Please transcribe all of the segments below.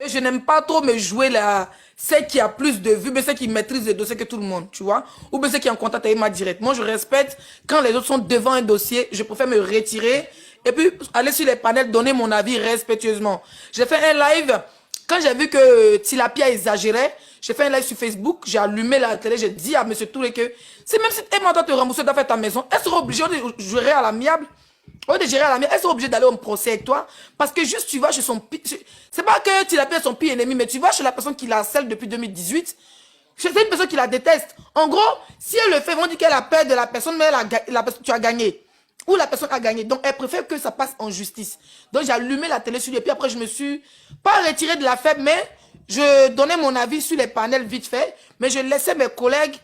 je n'aime pas trop me jouer là, celle qui a plus de vues, mais celle qui maîtrise le dossier que tout le monde, tu vois. Ou bien celle qui est en contact avec moi direct. Moi, je respecte quand les autres sont devant un dossier, je préfère me retirer et puis aller sur les panels, donner mon avis respectueusement. J'ai fait un live, quand j'ai vu que Tilapia exagérait, j'ai fait un live sur Facebook, j'ai allumé la télé, j'ai dit à M. Touré que c'est même si Emma doit te rembourser, doit faire ta maison, elle sera obligée de gérer à l'amiable. Au lieu de gérer à l'amiable, elle sera obligée d'aller au procès avec toi. Parce que juste tu vas chez son pire. C'est pas que Tilapia est son pire ennemi, mais tu vas chez la personne qui la harcèle depuis 2018. C'est une personne qui la déteste. En gros, si elle le fait, ils vont dire qu'elle a peur de la personne, mais tu as gagné. Ou la personne a gagné. Donc, elle préfère que ça passe en justice. Donc, j'ai allumé la télé sur lui. Et puis après, je me suis pas retiré de la fête, mais je donnais mon avis sur les panels vite fait. Mais je laissais mes collègues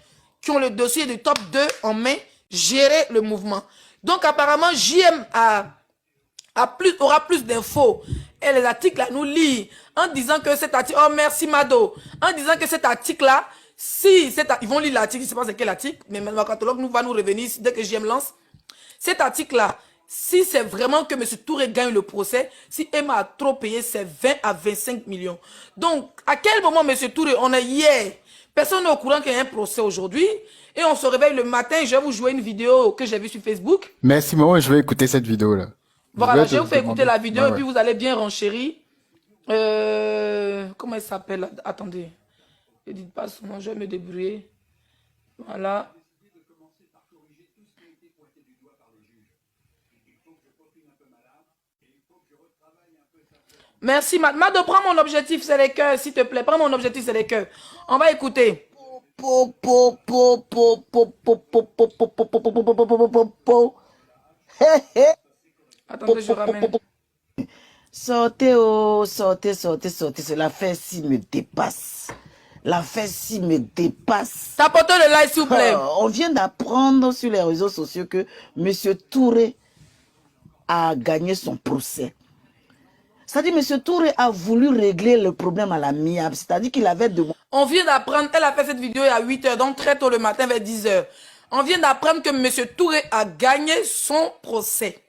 qui ont le dossier du top 2 en main gérer le mouvement. Donc, apparemment, JM aura plus d'infos. Et les articles-là nous lit en disant que cet article... Oh, merci, Mado. En disant que cet article-là, si... Ils vont lire l'article, je ne sais pas c'est quel article, mais le catalogue va nous revenir dès que JM lance. Cet article-là, si c'est vraiment que M. Touré gagne le procès, si Emma a trop payé, c'est 20 à 25 millions. Donc, à quel moment, M. Touré, on est hier, personne n'est au courant qu'il y a un procès aujourd'hui, et on se réveille le matin, je vais vous jouer une vidéo que j'ai vue sur Facebook. Merci, maman, je vais écouter cette vidéo-là. Voilà, je vais vous faire écouter la vidéo, et puis vous allez bien renchérir. Comment elle s'appelle? Attendez, ne dites pas son nom, je vais me débrouiller. Voilà. Merci, Mado, prends mon objectif, c'est les cœurs, s'il te plaît. Prends mon objectif, c'est les cœurs. On va écouter. Attendez, je ramène. Sortez, oh, sortez. La fesse me dépasse. La fesse me dépasse. Tapotez le like, s'il vous plaît. On vient d'apprendre sur les réseaux sociaux que M. Touré a gagné son procès. C'est-à-dire, M. Touré a voulu régler le problème à l'amiable. C'est-à-dire qu'il avait demandé... On vient d'apprendre, elle a fait cette vidéo à 8 h, donc très tôt le matin vers 10 h. On vient d'apprendre que M. Touré a gagné son procès.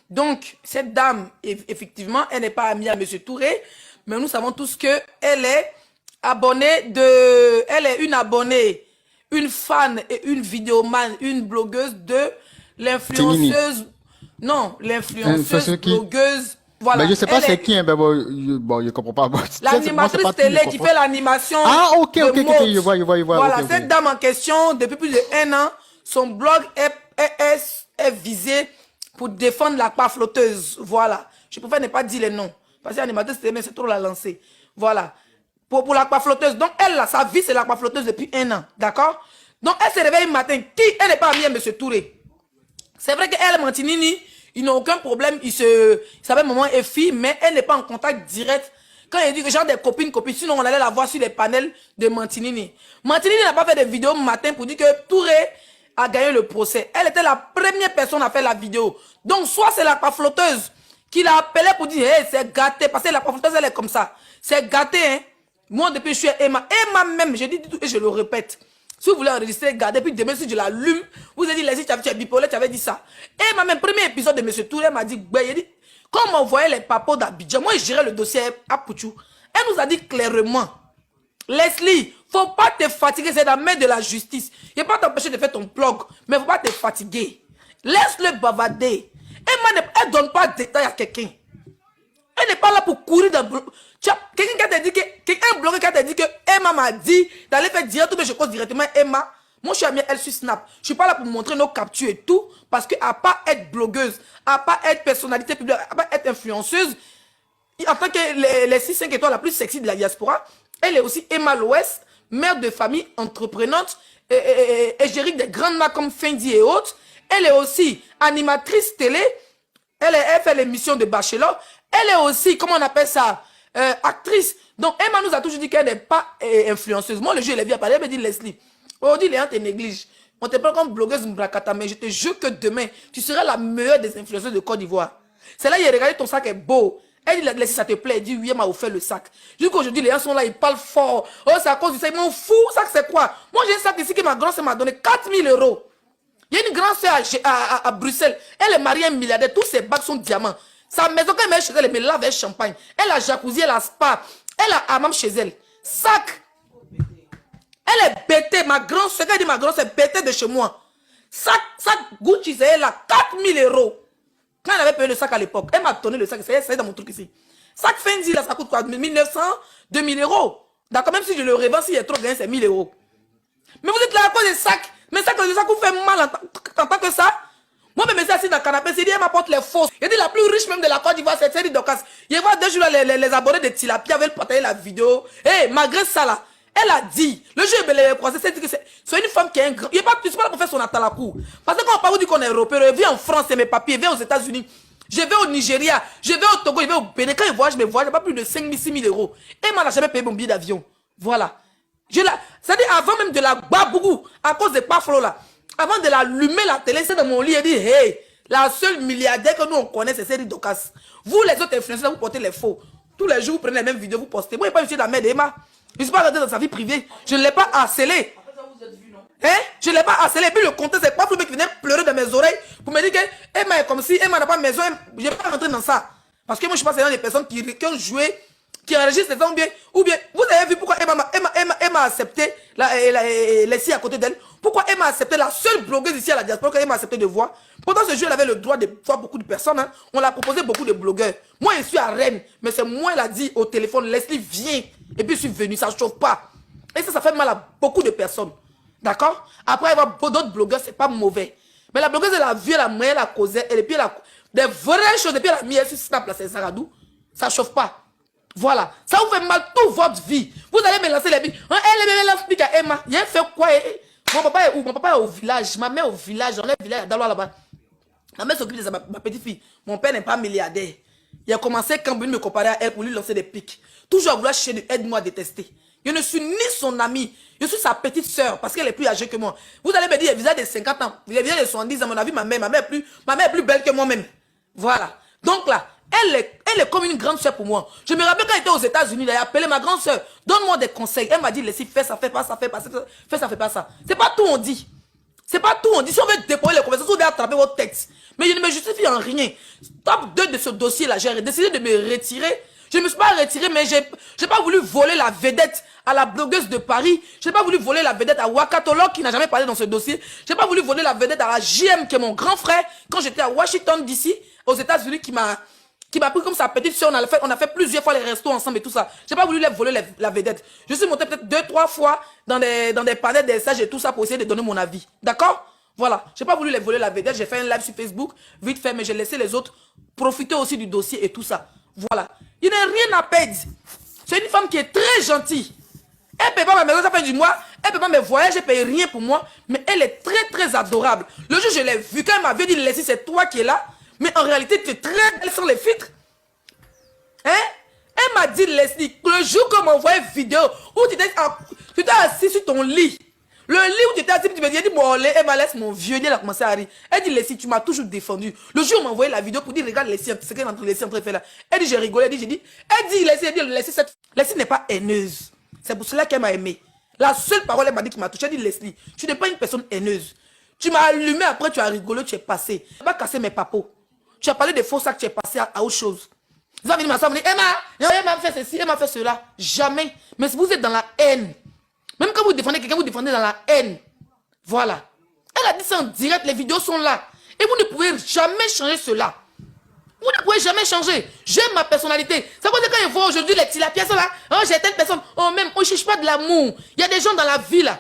Donc, cette dame, effectivement, elle n'est pas amie à M. Touré, mais nous savons tous qu'elle est abonnée de... Elle est une abonnée, une fan et une vidéomane, une blogueuse de l'influenceuse... Non, l'influenceuse, blogueuse... Voilà. Mais je sais pas c'est qui, hein, ben bon, je comprends pas. L'animatrice télé qui fait l'animation. Ah, ok, je vois. Voilà, cette dame en question, depuis plus de 1 an, son blog est visé pour défendre la part flotteuse. Voilà. Je préfère ne pas dire les noms. Parce que l'animatrice télé, c'est trop la lancer. Voilà. Pour la part flotteuse. Donc, elle, là, sa vie, c'est la part flotteuse depuis 1 an. D'accord? Donc, elle se réveille le matin. Elle n'est pas amie à M. Touré. C'est vrai qu'elle, Mantinini, ils n'ont aucun problème, ils savaient maman et fille, mais elle n'est pas en contact direct. Quand il dit que genre des copines, sinon on allait la voir sur les panels de Mantinini. Mantinini n'a pas fait de vidéo matin pour dire que Touré a gagné le procès. Elle était la première personne à faire la vidéo. Donc soit c'est la flotteuse qui l'a appelé pour dire, hey, c'est gâté, parce que la flotteuse elle est comme ça. C'est gâté, hein. Moi depuis je suis Emma. Emma même, je dis tout et je le répète. Si vous voulez enregistrer, regardez, puis demain, si je l'allume, vous avez dit, Leslie, tu es bipolaire, tu avais dit ça. Et même premier épisode de M. Touré m'a dit, il dit, comme on voyait les papos d'Abidjan, moi, je gérais le dossier à Pouchou. Elle nous a dit clairement, Leslie, faut pas te fatiguer, c'est la main de la justice. Il ne faut pas t'empêcher de faire ton blog, mais il ne faut pas te fatiguer. Laisse-le bavarder. Elle ne donne pas de détails à quelqu'un. Elle n'est pas là pour courir dans... Quelqu'un qui t'a dit que... Un blogueur qui t'a dit que Emma m'a dit d'aller faire direct, mais je cause directement Emma. Moi, je suis amie elle sur Snap. Je ne suis pas là pour montrer nos captures et tout. Parce qu'à part être blogueuse, à part être personnalité publique, à part être influenceuse, en tant que les 6-5 étoiles la plus sexy de la diaspora, elle est aussi Emma Loès, mère de famille, entreprenante, égérie des grandes marques comme Fendi et autres. Elle est aussi animatrice télé. Elle fait l'émission de Bachelor. Elle est aussi, comment on appelle ça, actrice. Donc, Emma nous a toujours dit qu'elle n'est pas influenceuse. Moi, le jeu, elle vient parler, elle me dit, Leslie, aujourd'hui, les gens te négligent. On te prend comme blogueuse Mbrakata, mais je te jure que demain, tu seras la meilleure des influenceuses de Côte d'Ivoire. C'est là, il a regardé ton sac est beau. Elle dit, Leslie, ça te plaît. Elle dit, oui, elle m'a offert le sac. Jusqu'aujourd'hui, les gens sont là, ils parlent fort. Oh, c'est à cause du sac. Ils m'en fous, sac, c'est quoi? Moi, j'ai un sac ici que ma grand-sœur m'a donné 4 000 €. Il y a une grand-sœur à Bruxelles. Elle est mariée à un milliardaire. Tous ses bacs sont diamants. Sa maison, quand elle met chez elle, elle me lave avec champagne. Elle a jacuzzi, elle a spa. Elle a Hammam chez elle. Sac. Elle est bêtée. Ma grande soeur, elle dit ma grande soeur est bêtée de chez moi. Sac Gucci, c'est elle a 4000 €. Quand elle avait payé le sac à l'époque, elle m'a donné le sac. C'est dans mon truc ici. Sac Fendi, là, ça coûte quoi? 1900, 2000 €. D'accord, même si je le revends, s'il est trop gagné, c'est 1000 €. Mais vous êtes là à cause des sacs. Mais ça, les sacs vous fait mal en tant que ça. Moi, je me suis assis dans le canapé, c'est dit, elle m'apporte les fausses. Il dit, la plus riche même de la Côte d'Ivoire, c'est Série Docas. Il voit 2 jours là, les abonnés de Tilapia veulent partager la vidéo. Et malgré ça, là, elle a dit, le jour où elle est croisée, c'est une femme qui est un grand. Il n'est pas là pour faire son atalakou. Parce que quand on parle dit qu'on est européen, elle vit en France, c'est mes papiers, elle vient aux États-Unis. Je vais au Nigeria, je vais au Togo, je vais au Bénin. Quand je voyage, pas plus de 5 000, 6 000 €. Et elle m'a jamais payé mon billet d'avion. Voilà. C'est-à-dire avant même de la babou, à cause des paflos là, avant de l'allumer la télé, c'est dans mon lit, elle dit, hey, la seule milliardaire que nous on connaît, c'est Série Docas. Vous les autres influenceurs, vous portez les faux. Tous les jours, vous prenez les mêmes vidéos, vous postez. Moi, je n'ai pas utilisé la mère d'Emma. Je ne suis pas rentré dans sa vie privée. Je ne l'ai pas harcelé. Hein? Je ne l'ai pas harcelé. Et puis le contexte, c'est pas le mec qui venait pleurer dans mes oreilles pour me dire que Emma est comme si Emma n'a pas de maison. Je n'ai pas rentré dans ça. Parce que moi, je pense que c'est dans des personnes qui ont joué, qui enregistrent les gens bien. Ou bien, vous avez vu pourquoi Emma a accepté Leslie à côté d'elle. Pourquoi Emma a accepté la seule blogueuse ici à la diaspora qu'Emma a accepté de voir. Pendant ce jeu, elle avait le droit de voir beaucoup de personnes. Hein. On l'a proposé beaucoup de blogueurs. Moi, je suis à Rennes. Mais c'est moi, elle a dit au téléphone, Leslie, viens. Et puis, je suis venu. Ça ne chauffe pas. Et ça fait mal à beaucoup de personnes. D'accord? Après, il y a d'autres blogueurs, c'est pas mauvais. Mais la blogueuse, elle a vu, elle a moyen, elle a causé. Et puis, elle a des vraies choses. Et puis, elle a mis elle sur Snap, là, c'est Saradou. Ça ne chauffe pas. Voilà. Ça vous fait mal toute votre vie. Vous allez me lancer les billes. Elle explique à Emma. Il a fait quoi? Mon papa est où? Mon papa est au village. Ma mère est au village. On est au village d'Alois là-bas. Ma mère s'occupe de ma petite fille. Mon père n'est pas milliardaire. Il a commencé quand il me comparer à elle pour lui lancer des pics. Toujours à vouloir chercher de aide-moi à détester. Je ne suis ni son ami. Je suis sa petite soeur parce qu'elle est plus âgée que moi. Vous allez me dire, il y a de 50 ans. Il y a de 70 ans. À mon avis, ma mère est plus belle que moi-même. Voilà. Donc là, elle est comme une grande soeur pour moi. Je me rappelle quand elle était aux États-Unis, elle a appelé ma grande soeur. Donne-moi des conseils. Elle m'a dit, laissez, fais ça, fais pas ça, fais pas ça, fais ça, fais pas ça. C'est pas tout on dit. C'est pas tout on dit. Si on veut déployer les conversations, vous devez attraper votre texte. Mais je ne me justifie en rien. Top 2 de ce dossier-là, j'ai décidé de me retirer. Je ne me suis pas retiré, mais j'ai pas voulu voler la vedette à la blogueuse de Paris. Je n'ai pas voulu voler la vedette à Wakatolo qui n'a jamais parlé dans ce dossier. Je n'ai pas voulu voler la vedette à la JM qui est mon grand frère quand j'étais à Washington DC, aux États-Unis, qui m'a pris comme sa petite soeur. On a fait plusieurs fois les restos ensemble et tout ça. Je n'ai pas voulu voler la vedette. Je suis monté peut-être 2-3 fois dans des panels des sages et tout ça pour essayer de donner mon avis. D'accord? Voilà. Je n'ai pas voulu voler la vedette. J'ai fait un live sur Facebook, vite fait, mais j'ai laissé les autres profiter aussi du dossier et tout ça. Voilà. Il n'y a rien à perdre. C'est une femme qui est très gentille. Elle ne paye pas ma maison à la fin du mois. Elle ne paye pas mes voyages. Elle ne paye rien pour moi. Mais elle est très, très adorable. Le jour où je l'ai vue, quand elle m'avait dit, Leslie, c'est toi qui es là. Mais en réalité, tu es très belle sans les filtres. Hein? Elle m'a dit, Leslie, le jour qu'on m'envoie une vidéo où tu t'es assis sur ton lit. Le lit où tu étais assis, tu me dis, bon, elle m'a laissé mon vieux, elle a commencé à rire. Elle dit, Leslie, tu m'as toujours défendu. Le jour où on m'a envoyé la vidéo pour dire, regarde Leslie, ce qu'elle est en train de faire là. Elle dit, j'ai rigolé, elle dit, Leslie n'est pas haineuse. C'est pour cela qu'elle m'a aimé. La seule parole, elle m'a dit qui m'a touché, elle dit, Leslie, tu n'es pas une personne haineuse. Tu m'as allumé, après tu as rigolé, tu es passé. Tu n'as pas cassé mes papos. Tu as parlé des faux sacs, tu es passé à autre chose. Vous avez dit, ma soeur, Emma m'a fait ceci, elle m'a fait cela. Jamais. Mais si vous êtes dans la haine, même quand vous défendez quelqu'un, vous défendez dans la haine. Voilà. Elle a dit ça en direct, les vidéos sont là. Et vous ne pouvez jamais changer cela. Vous ne pouvez jamais changer. J'aime ma personnalité. Ça veut dire quand je vois aujourd'hui les tilapias sont là. Oh, j'ai telle personne. Oh, même, on ne cherche pas de l'amour. Il y a des gens dans la vie là.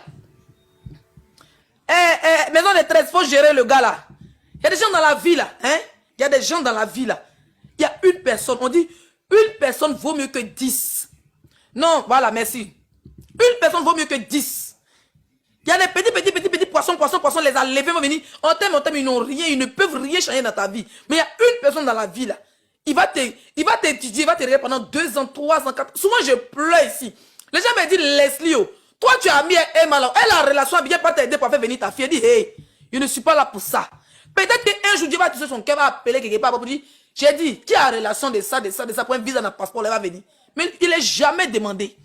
Maison de 13, il faut gérer le gars là. Il y a des gens dans la vie là. Hein? Il y a des gens dans la vie là. Il y a une personne. On dit, une personne vaut mieux que 10. Non, voilà, merci. Une personne vaut mieux que 10. Il y a des petits poissons, les a levés, vont venir. En termes, ils n'ont rien, ils ne peuvent rien changer dans ta vie. Mais il y a une personne dans la vie là. Il va t'étudier, il va te regarder pendant 2 ans, 3 ans, 4 ans. Souvent, je pleure ici. Les gens me disent, Leslie, oh, toi, tu as mis Emma là. Elle a une relation, elle ne vient pas t'aider pour faire venir ta fille. Elle dit, hey, je ne suis pas là pour ça. Peut-être qu'un jour, Dieu va toucher son cœur, va appeler quelque part pour dire, j'ai dit, qui a relation de ça, pour un visa dans le passeport, elle va venir. Mais il n'est jamais demandé.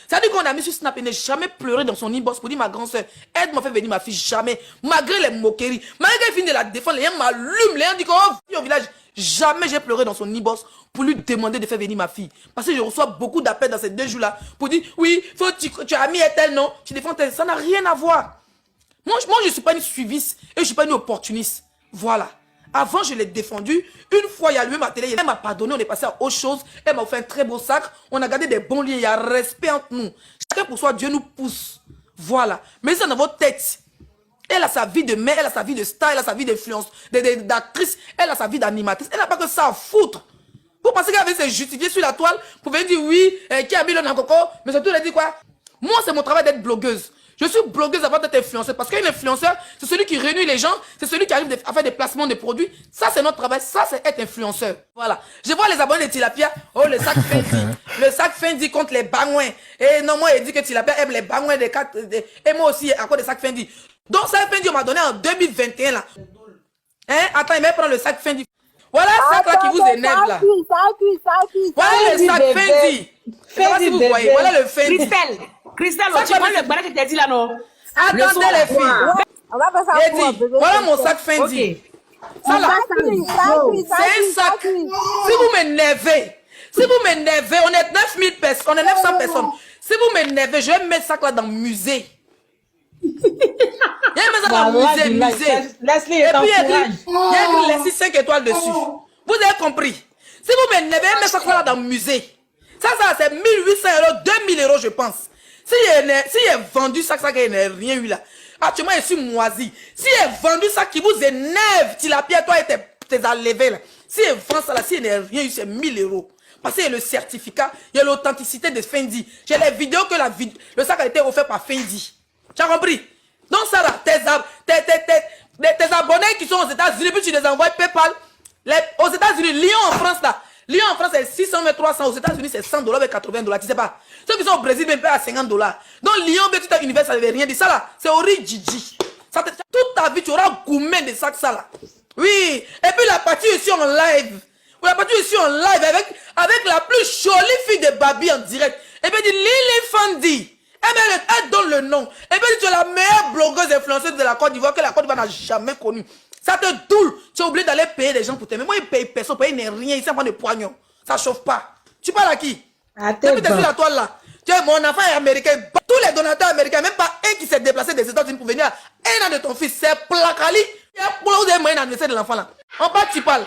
Ça dit qu'on a mis sur Snap, il n'a jamais pleuré dans son inbox pour dire, ma grande soeur, aide-moi à faire venir ma fille, jamais. Malgré les moqueries, malgré qu'elle finit de la défendre, les gens m'allument, les gens disent, oh, au village, Jamais j'ai pleuré dans son e-boss pour lui demander de faire venir ma fille. Parce que je reçois beaucoup d'appels dans ces 2 jours-là pour dire, oui, tu as mis tel nom, tu défends tel. Ça n'a rien à voir. Moi, je ne suis pas une suiviste et je ne suis pas une opportuniste. Voilà. Avant, je l'ai défendu. Une fois, il y a lui ma télé, elle m'a pardonné, on est passé à autre chose. Elle m'a fait un très beau sac. On a gardé des bons liens, il y a respect entre nous. Chacun pour soi, Dieu nous pousse. Voilà. Mais c'est dans votre tête. Elle a sa vie de mère, elle a sa vie de star, elle a sa vie d'influence, d'actrice, elle a sa vie d'animatrice. Elle n'a pas que ça à foutre. Vous pensez qu'elle avait se justifier sur la toile pour venir dire oui, qui a mis le coco, mais surtout, elle dit quoi? Moi, c'est mon travail d'être blogueuse. Je suis blogueuse avant d'être influenceuse. Parce qu'un influenceur, c'est celui qui réunit les gens, c'est celui qui arrive à faire des placements de produits. Ça, c'est notre travail. Ça, c'est être influenceur. Voilà. Je vois les abonnés de Tilapia. Oh, le sac Fendi. Le sac Fendi contre les bangouins. Et non, moi, il dit que Tilapia aime les bangouins des 4. Et moi aussi, à cause des sacs Fendi. Donc, sac Fendi, on m'a donné en 2021, là. Hein? Attends, il m'a pris le sac Fendi. Voilà le sac là qui vous énerve, là. Voilà le sac Fendi. Je sais pas si vous voyez. Voilà le Fendi. Christelle, tu vois le balai que tu as dit là, non? Attendez les filles. On va faire ça pour Dit, voilà mon sac Fendi. Ok. Ça là, c'est un sac. Si vous m'énervez, on est 9000 personnes, on est 900 personnes. Si vous m'énervez, je vais mettre ça là dans le musée. Je vais mettre ça dans le musée. Leslie, Et puis il y a écrit 5 étoiles dessus. Vous avez compris? Si vous m'énervez, je vais mettre ça là dans le musée. Ça c'est 1800 €, 2000 € je pense. Si il est vendu ça il n'a rien eu là. Actuellement, je suis moisi. Si il est vendu ça qui vous énerve, Tilapia, toi et tes enlevés là. Si il vend ça là, si il n'a rien eu, c'est 1000 €. Parce qu'il y a le certificat, il y a l'authenticité de Fendi. J'ai les vidéos que le sac a été offert par Fendi. Tu as compris? Donc ça là, tes abonnés qui sont aux États-Unis, puis tu les envoies PayPal. Aux États-Unis, Lyon en France là. Lyon en France c'est 600 mais 300. Aux États-Unis c'est 100 $ et 80 $. Tu sais pas. Ceux qui sont au Brésil même pas à 50 $. Donc Lyon, tu as univers, ça ne veut rien dire. Ça là, c'est horrible Gigi. Toute ta vie, tu auras gourmet de sacs ça là. Oui. Et puis la partie ici en live. La partie ici en live avec la plus jolie fille de Babi en direct. Et puis dit Lily Fendi. Elle donne le nom. Et puis tu es la meilleure blogueuse influenceuse de la Côte d'Ivoire que la Côte d'Ivoire n'a jamais connue. Ça te doule. Tu as oublié d'aller payer des gens pour t'aimer. Moi, ils payent personne, ils ne payent rien. Ils s'en prennent des poignons. Ça ne chauffe pas. Tu parles à qui? Depuis que tu es sur la toile là. Tu es mon enfant est américain. Tous les donateurs américains, même pas un qui s'est déplacé des États-Unis pour venir. Un an de ton fils, c'est Placali. Vous avez moyen d'anniversaire de l'enfant là. En bas, tu parles.